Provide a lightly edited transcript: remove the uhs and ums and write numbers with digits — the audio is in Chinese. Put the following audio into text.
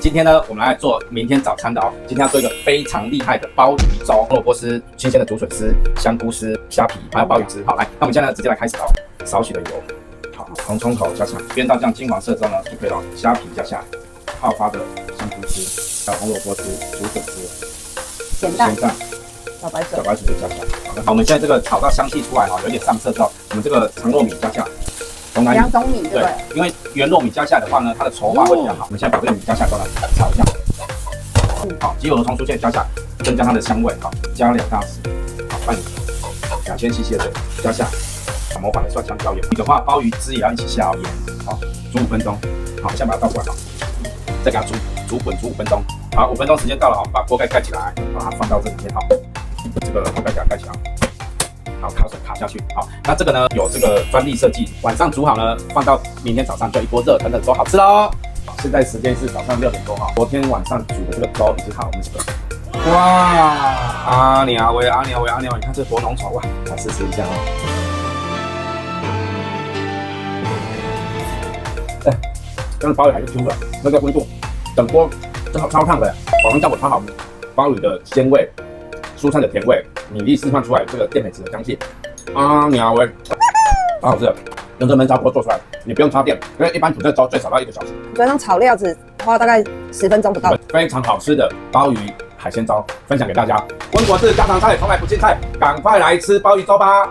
今天呢，我们来做明天早餐的哦。今天要做一个非常厉害的鲍鱼粥，萝卜丝、新鲜的竹笋丝、香菇丝、虾皮，还有鲍鱼汁。好，来，那我们现在呢，直接来开始哦。少许的油，好，从葱头加下，煸到这样金黄色之后呢，就可以了。虾皮加下来，泡发的香菇丝，还有红萝卜丝、竹笋丝、咸蛋、小白薯就加下来。好，我们现在这个炒到香气出来哈，有点上色之后，我们这个长糯米加下来。两种米对，因为原糯米加下来的话呢，它的稠化会比较好。我们现在把这个米加下来之后呢，炒一下。好，鸡油的葱出现加下来，增加它的香味。好，加2大匙，好拌2000 cc 的水加下，好模仿的蒜香椒盐。你的话，鲍鱼汁也要一起下盐。好，煮5分钟。好，现在把它倒过来哈，再给它煮滚5分钟。好，5分钟时间到了哈，把锅盖盖起来，把它放到这里面哈，这个锅盖给它盖起来。好，卡水卡下去。好，那这个呢有这个专利设计，晚上煮好呢，放到明天早上就一锅热腾腾粥好吃喽。现在时间是早上6点多哈，昨天晚上煮的这个粥已经好我们哇，阿娘喂，你看这多浓稠哇！来试一下哦。这样鲍鱼还是 Q 的，那个温度，整锅正好超烫的，保温效果超好，鲍鱼的鲜味。蔬菜的甜味，米粒释放出来这个淀粉质的香气，娘喂，好好吃的，用这焖烧锅做出来，你不用插电，因为一般煮这粥最少要1个小时。所以用炒料只花大概10分钟不到。非常好吃的鲍鱼海鲜粥分享给大家，温国志家常菜从来不弃菜，赶快来吃鲍鱼粥吧。